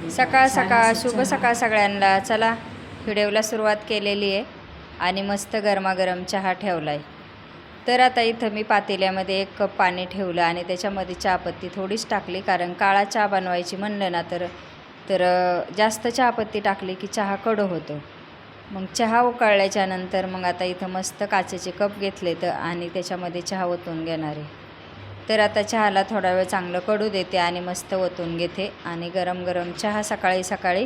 सकाळ सकाळ शुभ सकाळ सगळ्यांना। चला व्हिडिओला सुरुवात केलेली आहे आणि मस्त गरमागरम चहा ठेवला आहे। तर आता इथं मी पातेल्यामध्ये 1 कप पाणी ठेवलं आणि त्याच्यामध्ये चहापत्ती थोडीच टाकली, कारण काळा चहा बनवायची म्हणलं ना तर जास्त चहापत्ती टाकली की चहा कडू होतो। मग चहा उकळल्याच्या नंतर मग आता इथं मस्त काचेचे कप घेतले तर आणि त्याच्यामध्ये चहा ओतून घेणार आहे। तर आता चहाला थोडा वेळ चांगलं कडू देते आणि मस्त ओतून घेते आणि गरम गरम चहा सकाळी सकाळी।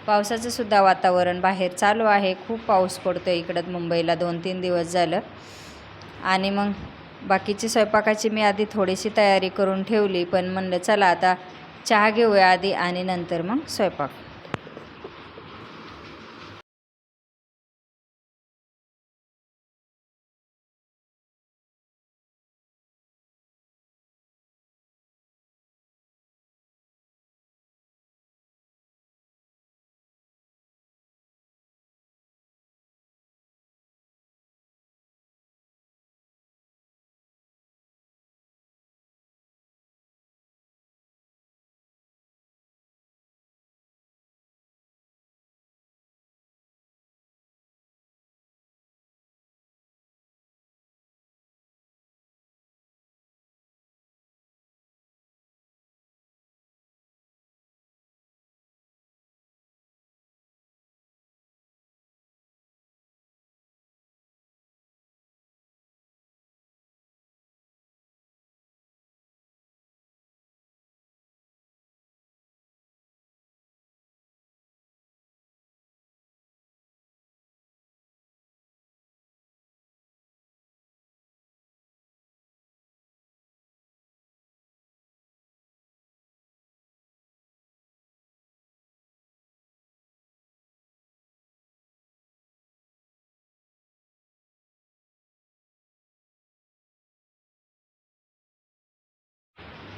पावसाचं सुद्धा वातावरण बाहेर चालू आहे, खूप पाऊस पडतो इकडं मुंबईला 2-3 दिवस झालं। आणि मग बाकीची स्वयंपाकाची मी आधी थोडीशी तयारी करून ठेवली, पण म्हणलं चला आता चहा घेऊया आधी आणि नंतर मग स्वयंपाक।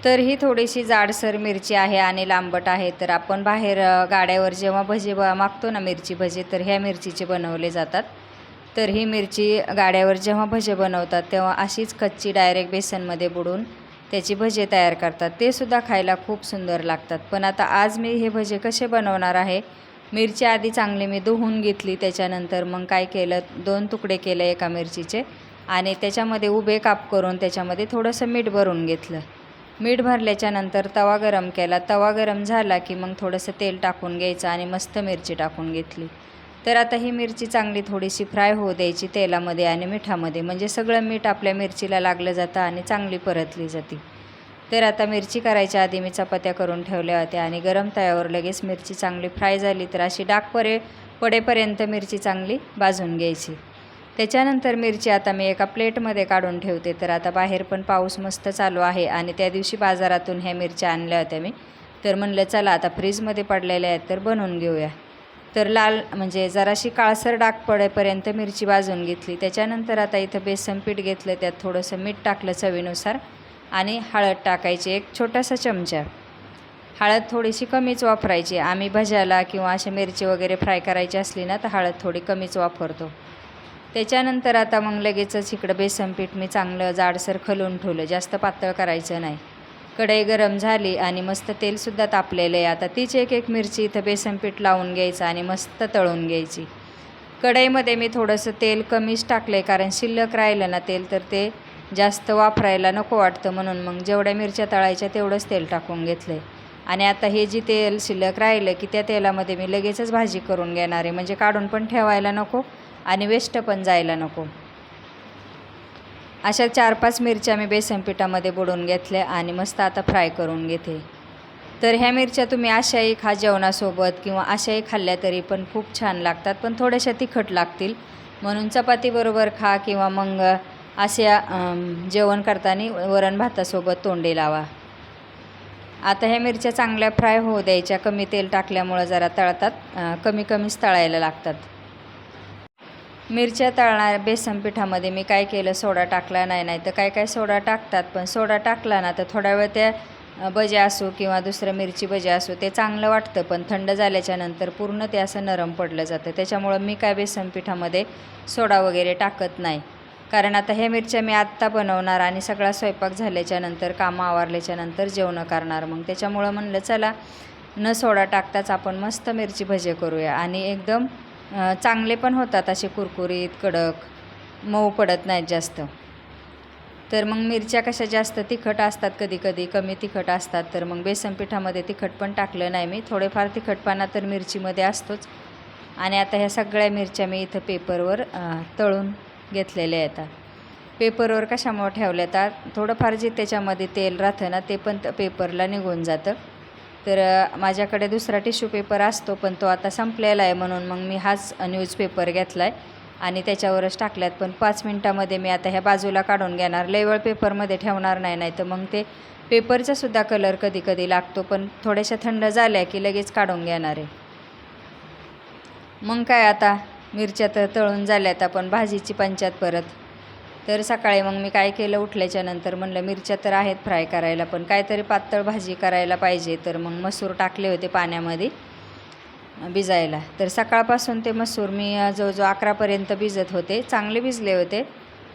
तर ही थोडीशी जाडसर मिरची आहे आणि लांबट आहे। तर आपण बाहेर गाड्यावर जेव्हा भजी मागतो ना, मिरची भजी, तर ह्या मिरचीचे बनवले जातात। तर ही मिरची गाड्यावर जेव्हा भजे बनवतात तेव्हा अशीच कच्ची डायरेक्ट बेसनमध्ये बुडून त्याची भजे तयार करतात, ते सुद्धा खायला खूप सुंदर लागतात। पण आता आज मी हे भजे कसे बनवणार आहे, मिरची आधी चांगली मी धुवून घेतली, त्याच्यानंतर मग काय केलं, 2 तुकडे केले एका मिरचीचे आणि त्याच्यामध्ये उभे काप करून त्याच्यामध्ये थोडंसं मीठ भरून घेतलं। मीठ भरल्याच्या नंतर तवा गरम केला, तवा गरम झाला की मग थोडंसं तेल टाकून घ्यायचं आणि मस्त मिरची टाकून घेतली। तर आता ही मिरची चांगली थोडीशी फ्राय होऊ द्यायची तेलामध्ये आणि मिठामध्ये, म्हणजे सगळं मीठ आपल्या मिरचीला लागलं जातं आणि चांगली परतली जाते। तर आता मिरची करायच्या आधी मी चपात्या करून ठेवल्या होत्या आणि गरम तव्यावर लगेच मिरची चांगली फ्राय झाली तर अशी डाग पडेपर्यंत मिरची चांगली भाजून घ्यायची। त्याच्यानंतर मिरची आता मी एका प्लेटमध्ये काढून ठेवते। तर आता बाहेर पण पाऊस मस्त चालू आहे आणि त्या दिवशी बाजारातून ह्या मिरच्या आणल्या होत्या मी, तर म्हणलं चला आता फ्रीजमध्ये पडलेल्या आहेत तर बनवून घेऊया। तर लाल म्हणजे जराशी काळसर डाग पडेपर्यंत मिरची भाजून घेतली। त्याच्यानंतर आता इथं बेसन पीठ घेतलं, त्यात थोडंसं मीठ टाकलं चवीनुसार आणि हळद टाकायची 1 छोटासा चमचा। हळद थोडीशी कमीच वापरायची, आम्ही भज्याला किंवा अशी मिरची वगैरे फ्राय करायची असली ना तर हळद थोडी कमीच वापरतो। त्याच्यानंतर आता मग लगेचच इकडं बेसन पीठ मी चांगलं जाडसर खलून ठेवलं, जास्त पातळ करायचं नाही। कढई गरम झाली आणि मस्त तेलसुद्धा तापलेलं आहे। आता तीच एक मिरची इथं बेसन पीठ लावून घ्यायचं आणि मस्त तळून घ्यायची। कढईमध्ये मी थोडंसं तेल कमीच टाकलं आहे, कारण शिल्लक राहिलं ना तेल तर ते जास्त वापरायला नको वाटतं, म्हणून मग जेवढ्या मिरच्या तळायच्या तेवढंच तेल टाकून घेतलं आहे। आणि आता हे जी तेल शिल्लक राहिलं की त्या तेलामध्ये मी लगेचच भाजी करून घेणार आहे, म्हणजे काढून पण ठेवायला नको आणि वेस्ट पण जायला नको। अशा 4-5 मिरच्या मी बेसन पिठामध्ये बुडवून घेतल्या आणि मस्त आता फ्राय करून घेते। तर ह्या मिरच्या तुम्ही अशाही खा जेवणासोबत किंवा अशाही खाल्ल्या तरी पण खूप छान लागतात, पण थोड्याशा तिखट लागतील, म्हणून चपातीबरोबर खा किंवा मग अशा जेवण करताना वरण भातासोबत तोंडी लावा। आता ह्या मिरच्या चांगल्या फ्राय होऊ द्यायच्या, कमी तेल टाकल्यामुळं जरा तळतात, कमीच तळायला लागतात। मिरच्या तळणार बेसन पिठामध्ये मी काय केलं, सोडा टाकला नाही तर काय सोडा टाकतात, पण सोडा टाकला ना तर थोडा वेळ त्या भज्या असो किंवा दुसरं मिरची भज्या असो ते चांगलं वाटतं, पण थंड झाल्याच्या नंतर पूर्ण ते असं नरम पडलं जातं। त्याच्यामुळं मी काय बेसन पिठामध्ये सोडा वगैरे टाकत नाही, कारण आता ह्या मिरच्या मी आत्ता बनवणार आणि सगळा स्वयंपाक झाल्याच्या नंतर, कामं आवरल्याच्या नंतर जेवणं करणार, मग त्याच्यामुळं म्हणलं चला न सोडा टाकताच आपण मस्त मिरची भजे करूया आणि एकदम चांगले पण होतात, असे कुरकुरीत कडक, मऊ पडत नाहीत जास्त. तर मग मिरच्या कशा जास्त तिखट असतात, कधी कधी कमी तिखट असतात, तर मग बेसन पिठामध्ये तिखट पण टाकलं नाही मी. थोडेफार तिखटपणा तर मिरचीमध्ये असतोच. आणि आता ह्या सगळ्या मिरच्या मी इथं पेपरवर तळून घेतलेल्या आहेत. पेपरवर कशामुळे ठेवल्या तर थोडंफार जे त्याच्यामध्ये तेल राहतं ना ते पण पेपरला निघून जातं. तर माझ्याकडे दुसरा टिश्यू पेपर असतो, पण तो आता संपलेला आहे, म्हणून मग मी हाच न्यूजपेपर घेतला आहे आणि त्याच्यावरच टाकल्यात. पण 5 मिनटामध्ये मी आता ह्या बाजूला काढून घेणार. लय वेळ पेपरमध्ये ठेवणार नाही, तर मग ते पेपरचासुद्धा कलर कधी कधी लागतो. पण थोड्याशा थंड झाल्या की लगेच काढून घेणार आहे. मग काय, आता मिरच्या तर तळून झाल्यात, आपण भाजीची पंचायत परत. तर सकाळी मग मी काय केलं, उठल्याच्यानंतर म्हणलं मिरच्या तर आहेत फ्राय करायला, पण काहीतरी पातळ भाजी करायला पाहिजे. तर मग मसूर टाकले होते पाण्यामध्ये भिजायला. तर सकाळपासून ते मसूर मी जवळजवळ 11पर्यंत भिजत होते, चांगले भिजले होते.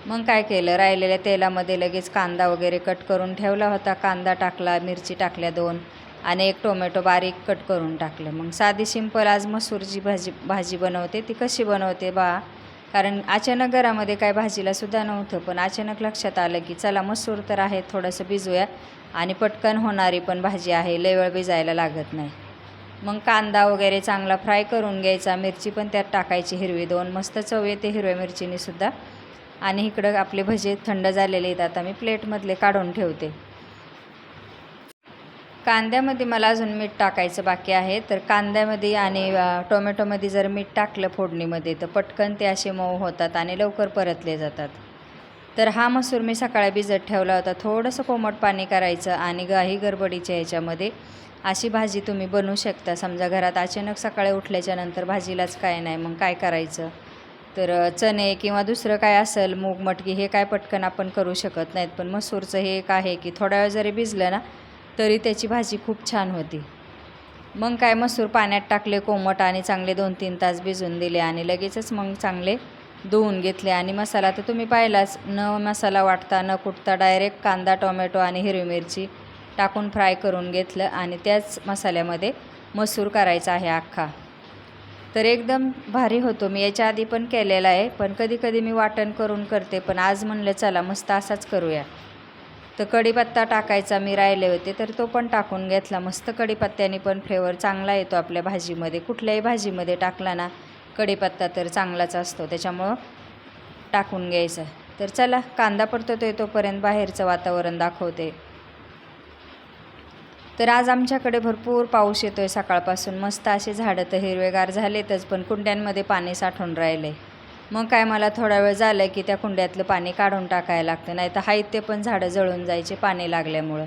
मग काय केलं, राहिलेल्या तेलामध्ये लगेच कांदा वगैरे कट करून ठेवला होता. कांदा टाकला, मिरची टाकल्या 2 आणि 1 टोमॅटो बारीक कट करून टाकलं. मग साधी सिंपल आज मसूरची भाजी बनवते. ती कशी बनवते कारण अचानक घरामध्ये काय भाजीला सुद्धा नव्हतं, पण अचानक लक्षात आलं की चला मसूर तर आहे, थोडंसं भिजूया आणि पटकन होणारी पण भाजी आहे, लय वेळ भिजायला लागत नाही. मग कांदा वगैरे चांगला फ्राय करून घ्यायचा, मिरची पण त्यात टाकायची हिरवी 2, मस्त चव येते हिरव्या मिरचीने सुद्धा. आणि इकडं आपले भजे थंड झालेले आहेत, आता मी प्लेटमधले काढून ठेवते. कांद्यामध्ये मला अजून मीठ टाकायचं बाकी आहे. तर कांद्यामध्ये आणि टोमॅटोमध्ये जर मीठ टाकलं फोडणीमध्ये तर पटकन ते असे मऊ होतात आणि लवकर परतले जातात. तर हा मसूर मी सकाळी भिजत ठेवला होता. थोडंसं कोमट पाणी करायचं आणि घाई गडबडीच्या ह्याच्यामध्ये अशी भाजी तुम्ही बनवू शकता. समजा घरात अचानक सकाळी उठल्याच्यानंतर भाजीलाच काय नाही, मग काय करायचं, तर चणे किंवा दुसरं काय असेल, मूग मटकी, हे काय पटकन आपण करू शकत नाहीत. पण मसूरचं हे एक आहे की थोडा वेळ जरी भिजलं ना तरी त्याची भाजी खूप छान होती. मग काय, मसूर पाण्यात टाकले कोमट आणि चांगले 2-3 तास भिजून दिले आणि लगेचच मग चांगले धुवून घेतले. आणि मसाला तर तुम्ही पाहिलाच, न मसाला वाटता न कुटता डायरेक्ट कांदा, टोमॅटो आणि हिरवी मिरची टाकून फ्राय करून घेतलं आणि त्याच मसाल्यामध्ये मसूर करायचा आहे अख्खा. तर एकदम भारी होतो. मी याच्या आधी पण केलेला आहे, पण कधी कधी मी वाटण करून करते, पण आज म्हणलं चला मस्त असाच करूया. तर कढीपत्ता टाकायचा मी राहिले होते, तर तो पण टाकून घेतला. मस्त कढीपत्त्याने पण फ्लेवर चांगला येतो आपल्या भाजीमध्ये. कुठल्याही भाजीमध्ये टाकला ना कढीपत्ता तर चांगलाच असतो, त्याच्यामुळं टाकून घ्यायचं. तर चला, कांदा परततोय तोपर्यंत बाहेरचं वातावरण दाखवते. तर आज आमच्याकडे भरपूर पाऊस येतो आहे सकाळपासून. मस्त असे झाडं तर हिरवेगार झालेतच, पण कुंड्यांमध्ये पाणी साठून राहिले. मग काय, मला थोडा वेळ झालं की त्या कुंड्यातलं पाणी काढून टाकायला लागतं, नाही तर हाईत ते पण झाडं जळून जायचे पाणी लागल्यामुळं.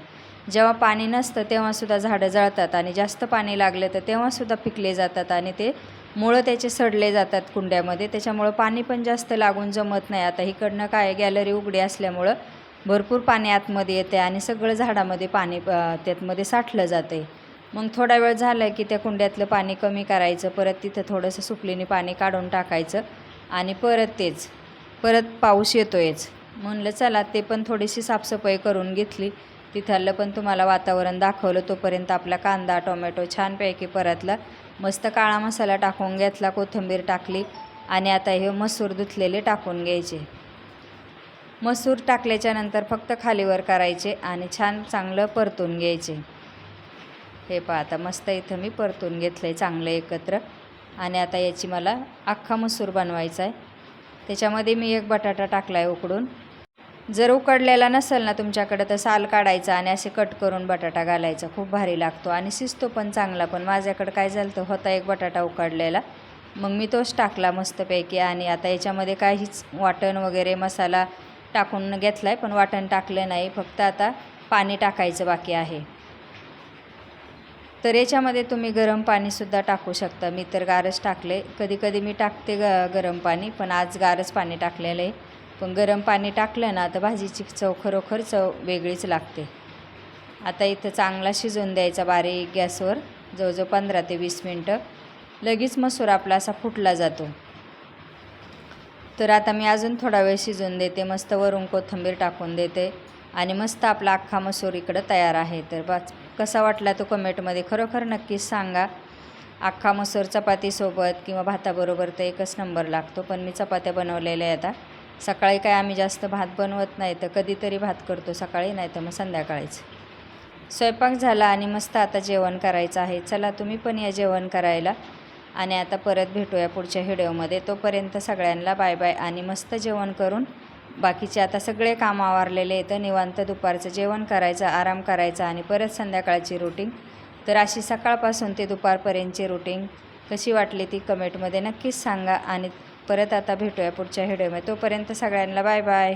जेव्हा पाणी नसतं तेव्हासुद्धा झाडं जळतात आणि जास्त पाणी लागलं तर तेव्हासुद्धा पिकले जातात आणि ते मुळं त्याचे सडले जातात कुंड्यामध्ये. त्याच्यामुळं पाणी पण जास्त लागून जमत नाही. आता इकडनं काय, गॅलरी उघडी असल्यामुळं भरपूर पाणी आतमध्ये येते आणि सगळं झाडामध्ये पाणी त्यातमध्ये साठलं जाते. मग थोडा वेळ झालं की त्या कुंड्यातलं पाणी कमी करायचं, परत तिथं थोडंसं सुकलीने पाणी काढून टाकायचं आणि परत पाऊस येतोयच, म्हणलं चला ते पण थोडीशी साफसफाई करून घेतली. तिथलं पण तुम्हाला वातावरण दाखवलं. तोपर्यंत आपला कांदा, टोमॅटो छानपैकी परतला. मस्त काळा मसाला टाकून घेतला, कोथिंबीर टाकली आणि आता हे मसूर धुतलेले टाकून घ्यायचे. मसूर टाकल्याच्यानंतर फक्त खालीवर करायचे आणि छान चांगलं परतून घ्यायचे. हे पहा, आता मस्त इथं मी परतून घेतलं आहे चांगलं एकत्र. आणि आता याची मला अख्खा मसूर बनवायचा आहे. त्याच्यामध्ये मी 1 बटाटा टाकला आहे उकडून. जर उकडलेला नसेल ना तुमच्याकडं तर साल काढायचा आणि असे कट करून बटाटा घालायचा, खूप भारी लागतो आणि शिजतो पण चांगला. पण माझ्याकडं काय झालं तर होता 1 बटाटा उकडलेला, मग मी तोच टाकला मस्तपैकी. आणि आता याच्यामध्ये काहीच वाटण वगैरे मसाला टाकून घेतला आहे, पण वाटण टाकलं नाही, फक्त आता पाणी टाकायचं बाकी आहे. तर याच्यामध्ये तुम्ही गरम पाणीसुद्धा टाकू शकता. मी तर गारच टाकले. कधी कधी मी टाकते गरम पाणी, पण आज गारच पाणी टाकलेलं आहे. पण गरम पाणी टाकलं ना तर भाजीची चव खरोखर चव वेगळीच लागते. आता इथं चांगला शिजवून द्यायचा बारीक गॅसवर, जवळजवळ 15 ते 20 मिनटं. लगेच मसूर आपला असा फुटला जातो. तर आता मी अजून थोडा वेळ शिजवून देते, मस्त वरून कोथिंबीर टाकून देते आणि मस्त आपला अख्खा मसूर इकडं तयार आहे. तर कसा वाटला तो कमेंटमध्ये खरोखर नक्कीच सांगा. अख्खा मसूर चपातीसोबत किंवा भाताबरोबर तर एकच नंबर लागतो. पण मी चपात्या बनवलेल्या आहे आता. सकाळी काय आम्ही जास्त भात बनवत नाही, तर कधीतरी भात करतो सकाळी, नाही तर मग संध्याकाळीच. स्वयंपाक झाला आणि मस्त आता जेवण करायचं आहे. चला तुम्ही पण या जेवण करायला. आणि आता परत भेटूया पुढच्या व्हिडिओमध्ये. तोपर्यंत सगळ्यांना बाय बाय. आणि मस्त जेवण करून बाकीचे आता सगळे काम आवरलेले आहेत. निवांत दुपारचं जेवण करायचं, आराम करायचा आणि परत संध्याकाळची रुटीन. तर अशी सकाळपासून ते दुपारपर्यंतची रुटीन कशी वाटली ती कमेंटमध्ये नक्कीच सांगा. आणि परत आता भेटूया पुढच्या व्हिडिओमध्ये. तोपर्यंत सगळ्यांना बाय बाय.